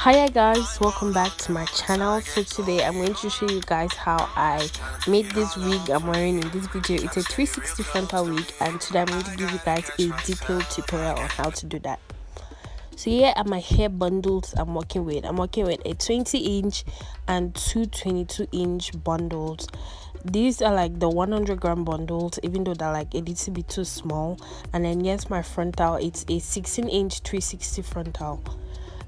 Hiya guys, welcome back to my channel. So today I'm going to show you guys how I made this wig I'm wearing in this video. It's a 360 frontal wig, and today I'm going to give you guys a detailed tutorial on how to do that. So here are my hair bundles I'm working with. I'm working with a 20-inch and two 22-inch bundles. These are like the 100-gram bundles, even though they're like a little bit too small. And then yes, my frontal, it's a 16-inch 360 frontal.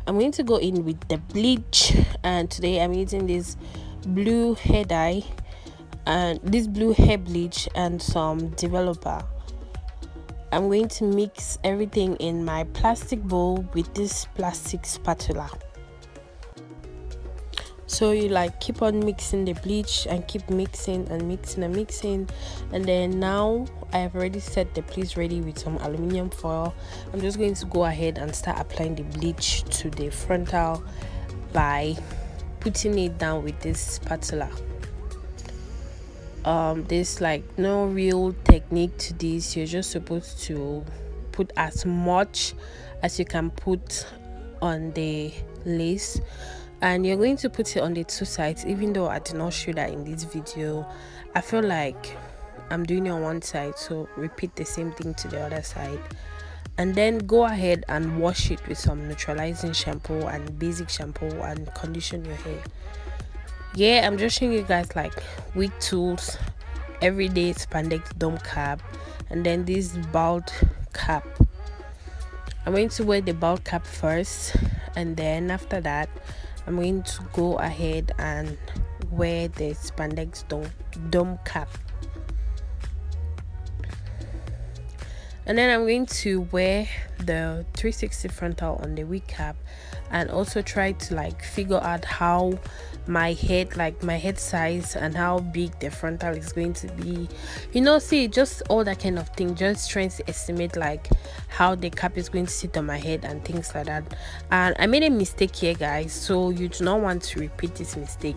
I'm going to go in with the bleach, and today I'm using this blue hair dye and this blue hair bleach and some developer. I'm going to mix everything in my plastic bowl with this plastic spatula. So you like keep on mixing the bleach and keep mixing and mixing and mixing, and then now I have already set the place ready with some aluminium foil. I'm just going to go ahead and start applying the bleach to the frontal by putting it down with this spatula. There's like no real technique to this. You're just supposed to put as much as you can put on the lace, and you're going to put it on the two sides. Even though I did not show that in this video, I feel like I'm doing it on one side, so repeat the same thing to the other side, and then go ahead and wash it with some neutralizing shampoo and basic shampoo and condition your hair. Yeah, I'm just showing you guys like wig tools, everyday spandex dome cap, and then this bald cap. I'm going to wear the bald cap first, and then after that I'm going to go ahead and wear the spandex dome cap. And then I'm going to wear the 360 frontal on the wig cap, and also try to like figure out how my head, like my head size and how big the frontal is going to be, you know, see, just all that kind of thing, just trying to estimate like how the cap is going to sit on my head and things like that. And I made a mistake here guys, so you do not want to repeat this mistake.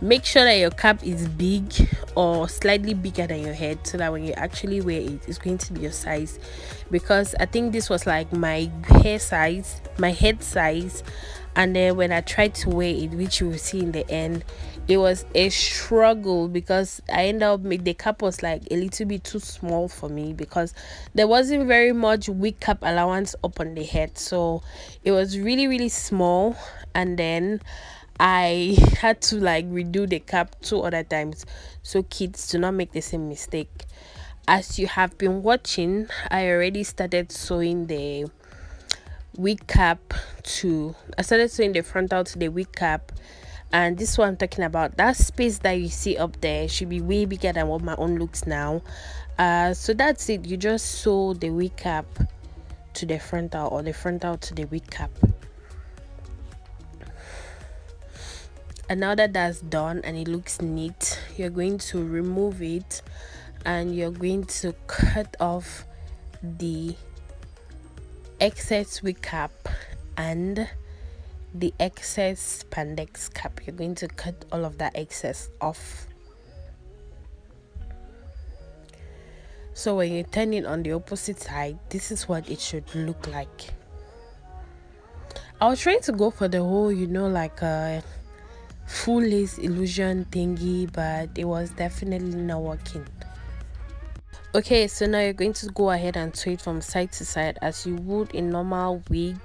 Make sure that your cap is big or slightly bigger than your head, so that when you actually wear it, it's going to be your size. Because I think this was like my hair size, my head size, and then when I tried to wear it, which you will see in the end, it was a struggle because I ended up the cap was like a little bit too small for me, because there wasn't very much wig cap allowance up on the head, so it was really small. And then I had to like redo the cap 2 other times, so kids, do not make the same mistake. As you have been watching, I already started sewing the wig cap to, I started sewing the frontal to the wig cap, and this is what I'm talking about. That space that you see up there should be way bigger than what my own looks now. So that's it. You just sew the wig cap to the frontal, or the frontal to the wig cap. And now that that's done and it looks neat, you're going to remove it, and you're going to cut off the excess wig cap and the excess spandex cap. You're going to cut all of that excess off. So when you turn it on the opposite side, this is what it should look like. I was trying to go for the whole, you know, like a full lace illusion thingy, but it was definitely not working. Okay, so now you're going to go ahead and sew it from side to side as you would a normal wig.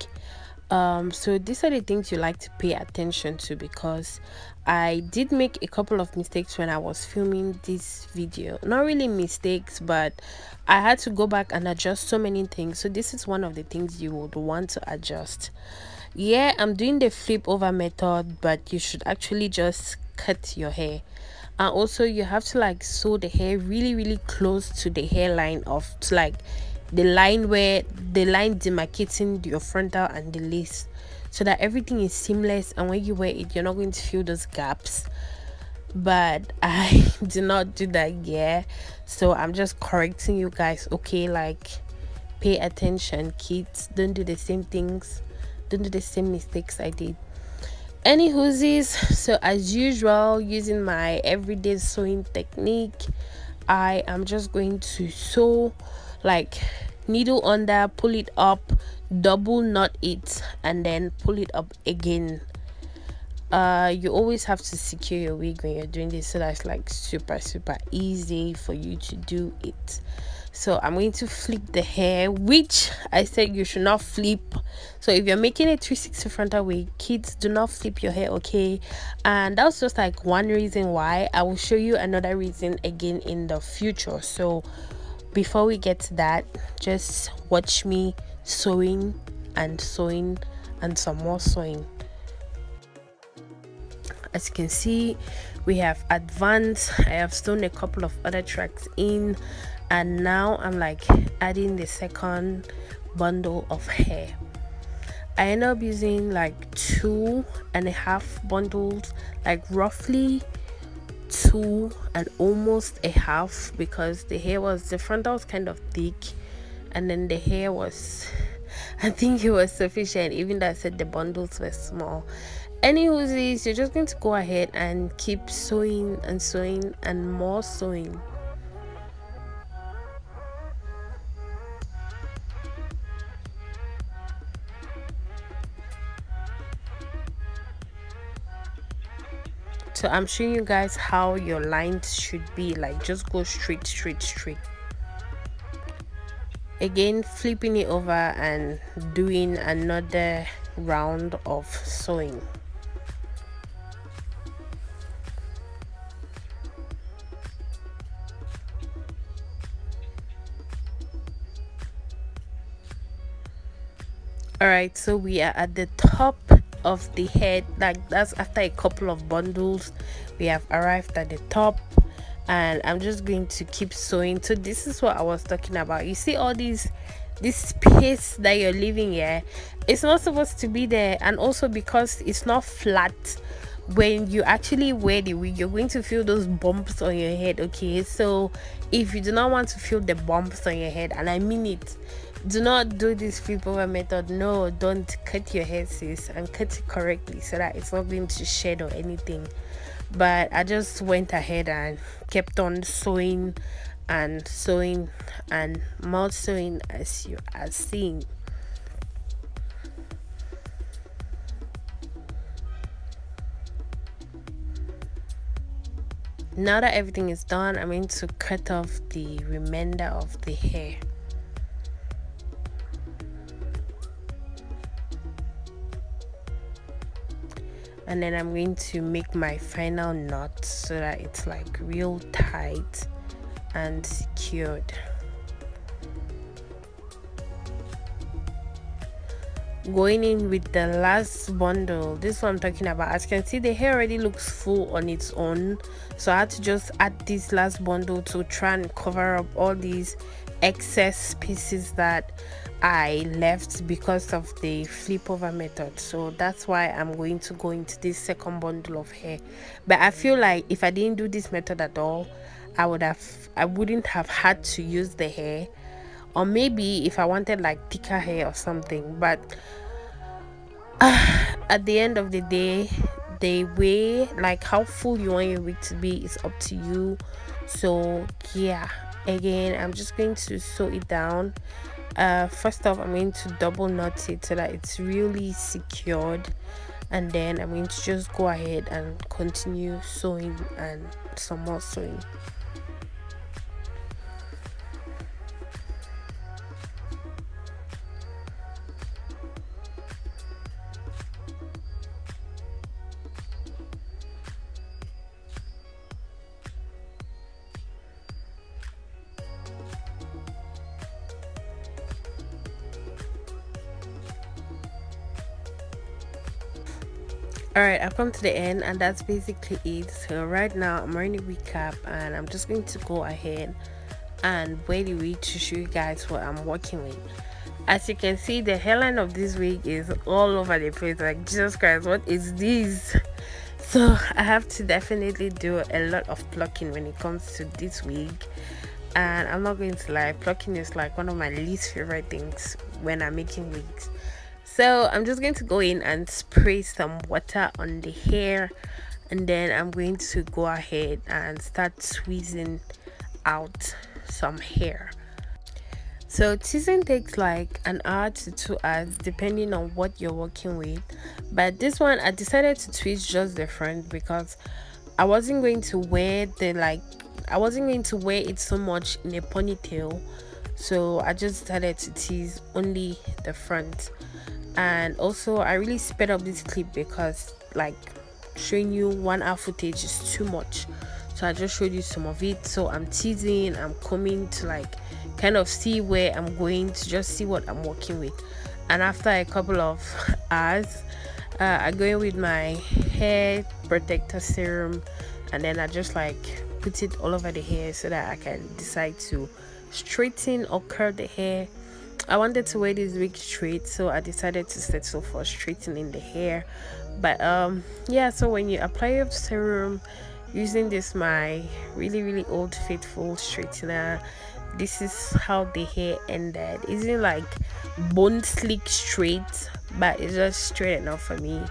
So these are the things you like to pay attention to, because I did make a couple of mistakes when I was filming this video. Not really mistakes, but I had to go back and adjust so many things. So this is one of the things you would want to adjust. Yeah, I'm doing the flip over method, but you should actually just cut your hair. And also you have to like sew the hair really close to the hairline, of to like the line where the line demarcating your frontal and the lace, so that everything is seamless, and when you wear it, you're not going to feel those gaps. But I did not do that yet, so I'm just correcting you guys. Okay, like pay attention kids, don't do the same things, don't do the same mistakes I did. Anywhoosies, so as usual, using my everyday sewing technique, I am just going to sew like needle under, pull it up, double knot it, and then pull it up again you always have to secure your wig when you're doing this, so that's like super easy for you to do it. So I'm going to flip the hair, which I said you should not flip. So if you're making a 360 frontal wig, kids, do not flip your hair, okay? And that was just like one reason why. I will show you another reason again in the future. So before we get to that, just watch me sewing and sewing and some more sewing. As you can see, we have advanced. I have sewn a couple of other tracks in, and now I'm like adding the second bundle of hair. I end up using like 2.5 bundles, like roughly 2 and almost a half, because the frontal was kind of thick, and then the hair was, I think it was sufficient, even though I said the bundles were small. Anywho's, you're just going to go ahead and keep sewing and sewing and more sewing. So I'm showing you guys how your lines should be, like just go straight. Again, flipping it over and doing another round of sewing. Alright, so we are at the top of the head, like that's after a couple of bundles we have arrived at the top, and I'm just going to keep sewing. So this is what I was talking about. You see all this space that you're leaving here, it's not supposed to be there. And also because it's not flat, when you actually wear the wig, you're going to feel those bumps on your head, okay? So if you do not want to feel the bumps on your head, and I mean it, do not do this flip over method. No, don't cut your hair, sis, and cut it correctly so that it's not going to shed or anything. But I just went ahead and kept on sewing and sewing and more sewing, as you are seeing. Now that everything is done, I'm going to cut off the remainder of the hair. And then I'm going to make my final knot so that it's like real tight and secured. Going in with the last bundle, this one I'm talking about. As you can see, the hair already looks full on its own, so I had to just add this last bundle to try and cover up all these excess pieces that I left because of the flip over method. So that's why I'm going to go into this second bundle of hair. But I feel like if I didn't do this method at all, I wouldn't have had to use the hair, or maybe if I wanted like thicker hair or something. But at the end of the day, the way, like how full you want your wig to be, is up to you. So yeah, again, I'm just going to sew it down. First off, I'm going to double knot it so that it's really secured, and then I'm going to just go ahead and continue sewing and some more sewing. Alright, I've come to the end, and that's basically it. So right now I'm wearing a wig cap, and I'm just going to go ahead and wear the wig to show you guys what I'm working with. As you can see, the hairline of this wig is all over the place. Like, Jesus Christ, what is this? So I have to definitely do a lot of plucking when it comes to this wig, and I'm not going to lie, plucking is like one of my least favorite things when I'm making wigs. So I'm just going to go in and spray some water on the hair, and then I'm going to go ahead and start squeezing out some hair. So teasing takes like an hour to 2 hours depending on what you're working with, but this one I decided to twist just the front because I wasn't going to wear it so much in a ponytail, so I just decided to tease only the front. And also I really sped up this clip because like showing you 1 hour footage is too much, so I just showed you some of it. So I'm teasing, I'm coming to like kind of see where I'm going, to just see what I'm working with. And after a couple of hours, I go in with my hair protector serum, and then I just like put it all over the hair so that I can decide to straighten or curl the hair. I wanted to wear this wig straight, so I decided to settle for straightening the hair. But yeah, so when you apply your serum using this my really old faithful straightener, this is how the hair ended. Isn't like bone slick straight, but it's just straight enough for me.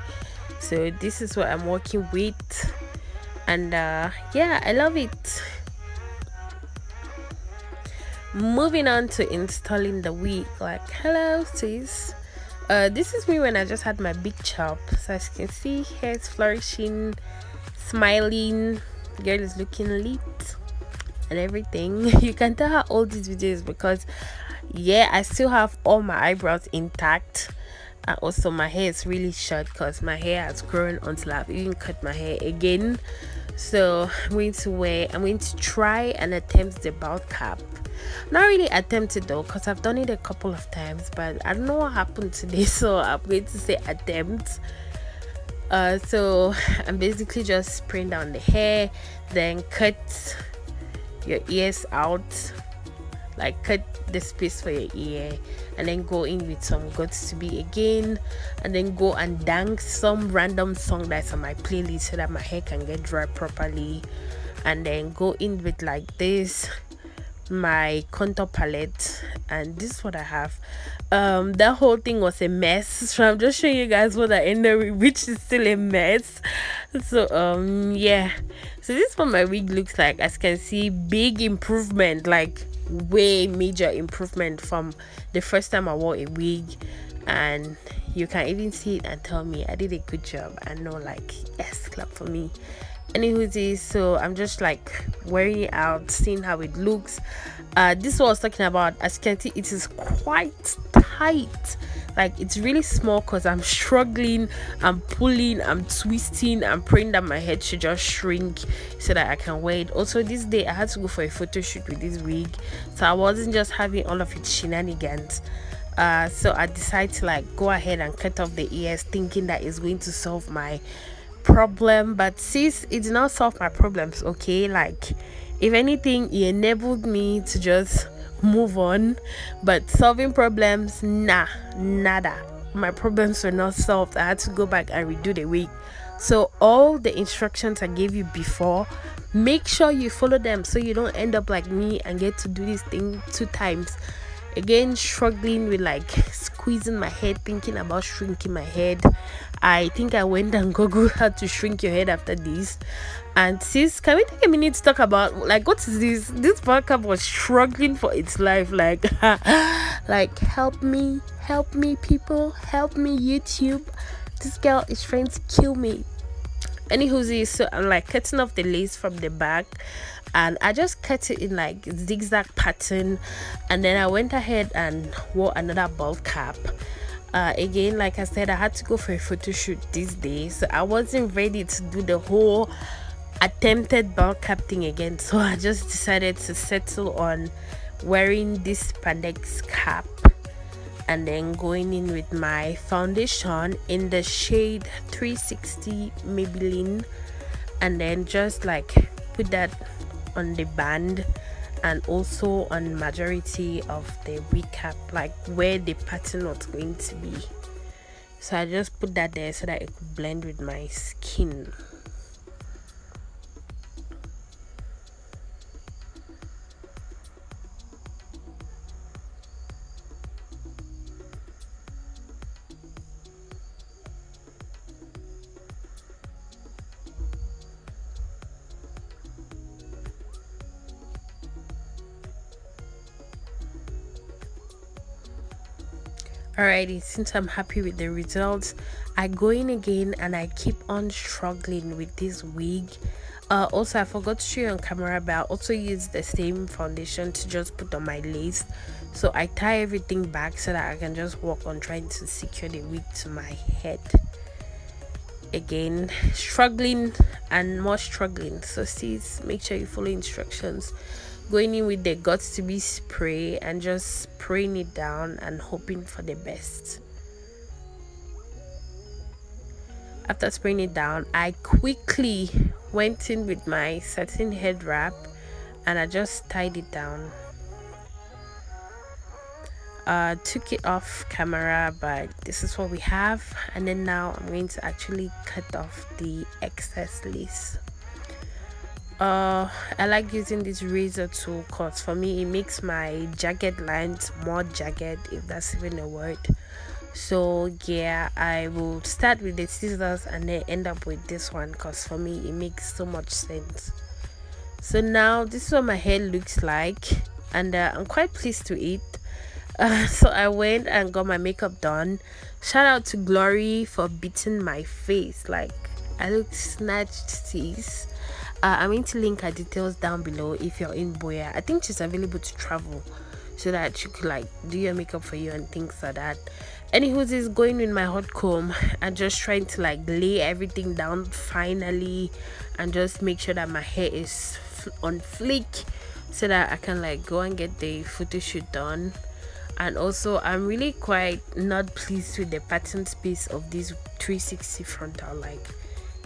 So this is what I'm working with, and yeah, I love it. Moving on to installing the wig. Like, hello sis, this is me when I just had my big chop. So as you can see, hair is flourishing, smiling, girl is looking lit and everything. You can tell how old this video is because yeah, I still have all my eyebrows intact, and also my hair is really short because my hair has grown until I've even cut my hair again. So I'm going to try and attempt the bald cap. Not really attempt it though, because I've done it a couple of times, but I don't know what happened today, so I'm going to say attempt. So I'm basically just spraying down the hair, then cut your ears out, like cut the space for your ear, and then go in with some Gods to Be again, and then go and dance some random song that's on my playlist so that my hair can get dry properly, and then go in with like this my contour palette, and this is what I have. That whole thing was a mess, so I'm just showing you guys what I ended with, which is still a mess. So yeah, so this is what my wig looks like. As you can see, big improvement, like way major improvement from the first time I wore a wig, and you can even see it and tell me I did a good job. I know, like, yes, clap for me. Anywho, so I'm just like wearing it out, seeing how it looks. This is what I was talking about. As you can see, it is quite tight, like it's really small because I'm struggling, I'm pulling, I'm twisting, I'm praying that my head should just shrink so that I can wear it. Also this day I had to go for a photo shoot with this wig, so I wasn't just having all of its shenanigans. So I decided to like go ahead and cut off the ears, thinking that it's going to solve my problem. But sis, it did not solve my problems. Okay, like if anything, it enabled me to just move on, but solving problems, nada. My problems were not solved. I had to go back and redo the wig. So all the instructions I gave you before, make sure you follow them so you don't end up like me and get to do this thing 2 times again, struggling with like squeezing my head, thinking about shrinking my head. I think I went and googled how to shrink your head after this. And sis, can we take a minute to talk about like what is this backup was struggling for its life, like like help me people, help me YouTube, this girl is trying to kill me. Anywho, so I'm like cutting off the lace from the back, and I just cut it in like zigzag pattern, and then I went ahead and wore another bald cap. Again, like I said, I had to go for a photo shoot this day, so I wasn't ready to do the whole attempted bald cap thing again, so I just decided to settle on wearing this spandex cap and then going in with my foundation in the shade 360 Maybelline, and then just like put that on the band and also on majority of the wig cap, like where the pattern was going to be. So I just put that there so that it could blend with my skin. Alrighty, since I'm happy with the results, I go in again and I keep on struggling with this wig. Also, I forgot to show you on camera, but I also use the same foundation to just put on my lace. So I tie everything back so that I can just work on trying to secure the wig to my head. Again, struggling and more struggling. So sis, make sure you follow instructions. Going in with the guts to be spray and just spraying it down and hoping for the best. After spraying it down, I quickly went in with my satin head wrap and I just tied it down. Took it off camera, but this is what we have. And then now I'm going to actually cut off the excess lace. I like using this razor tool because for me it makes my jagged lines more jagged, if that's even a word. So yeah, I will start with the scissors and then end up with this one because for me it makes so much sense. So now this is what my hair looks like, and I'm quite pleased to it. So I went and got my makeup done. Shout out to Glory for beating my face. Like, I look snatched, sis. I'm going to link her details down below if you're in Boya. I think she's available to travel so that she could like do your makeup for you and things like that. Anywho's is going with my hot comb and just trying to like lay everything down finally and just make sure that my hair is on fleek so that I can like go and get the photo shoot done. And also I'm really quite not pleased with the pattern space of this 360 frontal. Like,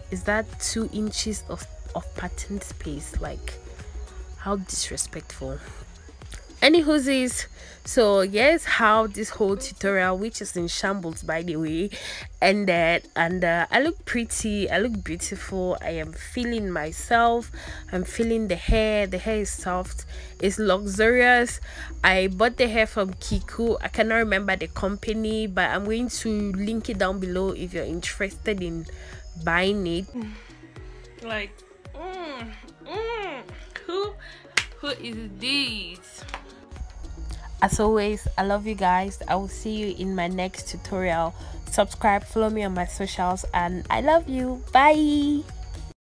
is that 2 inches of pattern space? Like, how disrespectful. Anywho's, so yes, how this whole tutorial, which is in shambles by the way, ended. And I look pretty, I look beautiful, I am feeling myself, I'm feeling the hair is soft, it's luxurious. I bought the hair from Kiku. I cannot remember the company, but I'm going to link it down below if you're interested in buying it. Like, who is this? As always, I love you guys. I will see you in my next tutorial. Subscribe, follow me on my socials, and I love you. Bye.